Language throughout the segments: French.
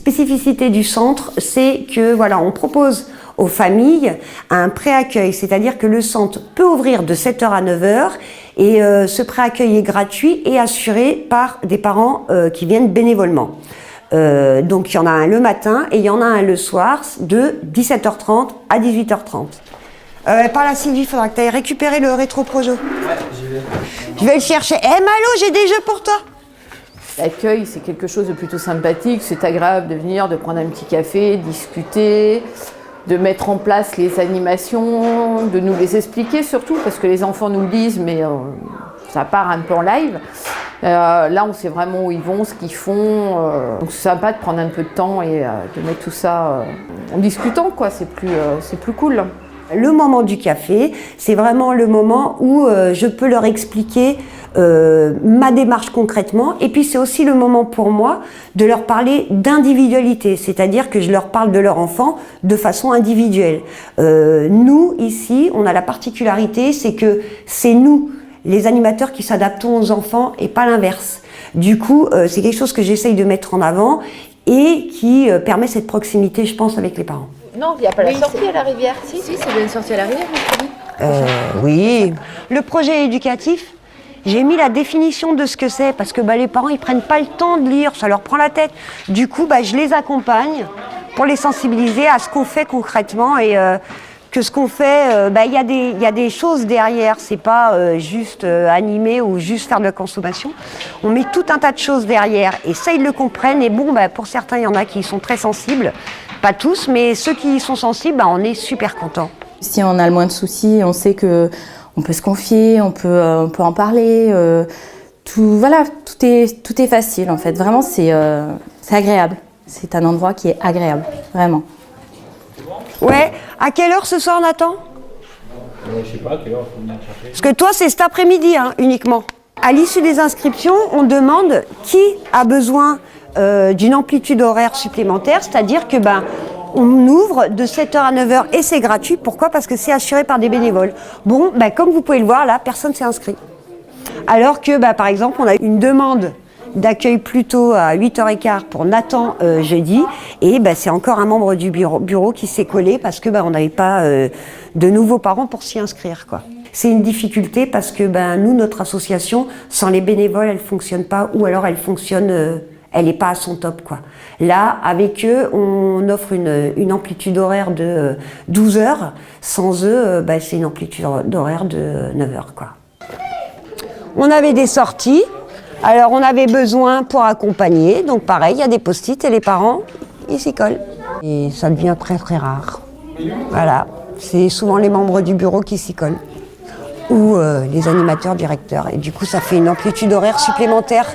spécificité du centre, c'est que voilà, on propose aux familles un pré-accueil, c'est-à-dire que le centre peut ouvrir de 7h à 9h et ce pré-accueil est gratuit et assuré par des parents qui viennent bénévolement. Donc il y en a un le matin et il y en a un le soir de 17h30 à 18h30. Par là Sylvie, il faudra que tu ailles récupérer le rétro-projo. Ouais, j'y vais. Je vais le chercher. Malo, j'ai des jeux pour toi. L'accueil, c'est quelque chose de plutôt sympathique, c'est agréable de venir, de prendre un petit café, discuter, de mettre en place les animations, de nous les expliquer surtout, parce que les enfants nous le disent, mais ça part un peu en live. Là, on sait vraiment où ils vont, ce qu'ils font. Donc c'est sympa de prendre un peu de temps et de mettre tout ça en discutant, quoi. C'est plus cool. Le moment du café, c'est vraiment le moment où je peux leur expliquer ma démarche concrètement. Et puis c'est aussi le moment pour moi de leur parler d'individualité, c'est-à-dire que je leur parle de leur enfant de façon individuelle. Nous, ici, on a la particularité, c'est que c'est nous, les animateurs, qui s'adaptons aux enfants et pas l'inverse. Du coup, c'est quelque chose que j'essaye de mettre en avant et qui permet cette proximité, je pense, avec les parents. Non, il n'y a pas la sortie à la rivière. Si, c'est bien une sortie à la rivière, oui. Le projet éducatif, j'ai mis la définition de ce que c'est parce que les parents, ils prennent pas le temps de lire, ça leur prend la tête. Du coup, je les accompagne pour les sensibiliser à ce qu'on fait concrètement et que ce qu'on fait, il y a des choses derrière. C'est pas juste animer ou juste faire de la consommation. On met tout un tas de choses derrière et ça, ils le comprennent. Et bon, pour certains, il y en a qui sont très sensibles. Pas tous, mais ceux qui y sont sensibles, on est super contents. Si on a le moins de soucis, on sait que on peut se confier, on peut en parler. Tout est facile en fait. Vraiment, c'est agréable. C'est un endroit qui est agréable, vraiment. Ouais. À quelle heure ce soir, Nathan ? Je sais pas, à quelle heure il faut venir chercher. Parce que toi, c'est cet après-midi uniquement. À l'issue des inscriptions, on demande qui a besoin d'une amplitude horaire supplémentaire, c'est-à-dire que on ouvre de 7h à 9h et c'est gratuit. Pourquoi ? Parce que c'est assuré par des bénévoles. Bon, comme vous pouvez le voir, là, personne s'est inscrit. Alors que, par exemple, on a une demande d'accueil plus tôt à 8h15 pour Nathan jeudi, et c'est encore un membre du bureau qui s'est collé parce que on n'avait pas de nouveaux parents pour s'y inscrire, quoi. C'est une difficulté parce que nous, notre association, sans les bénévoles, elle fonctionne pas, ou alors elle fonctionne, elle n'est pas à son top, quoi. Là, avec eux, on offre une amplitude horaire de 12 heures. Sans eux, c'est une amplitude d'horaire de 9 heures, quoi. On avait des sorties. Alors, on avait besoin pour accompagner. Donc, pareil, il y a des post-it et les parents, ils s'y collent. Et ça devient très, très rare. Voilà. C'est souvent les membres du bureau qui s'y collent. Ou les animateurs, directeurs. Et du coup, ça fait une amplitude horaire supplémentaire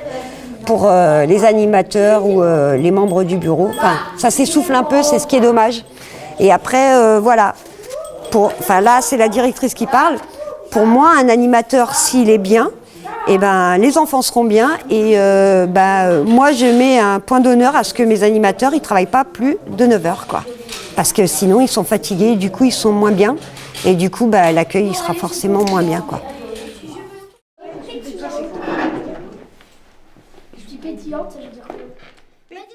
pour les animateurs ou les membres du bureau. Enfin, ça s'essouffle un peu, c'est ce qui est dommage. Et après, voilà. Là, c'est la directrice qui parle. Pour moi, un animateur, s'il est bien, les enfants seront bien. Et moi, je mets un point d'honneur à ce que mes animateurs, ils ne travaillent pas plus de 9 heures, quoi. Parce que sinon, ils sont fatigués, du coup, ils sont moins bien. Et du coup, l'accueil, il sera forcément moins bien, quoi.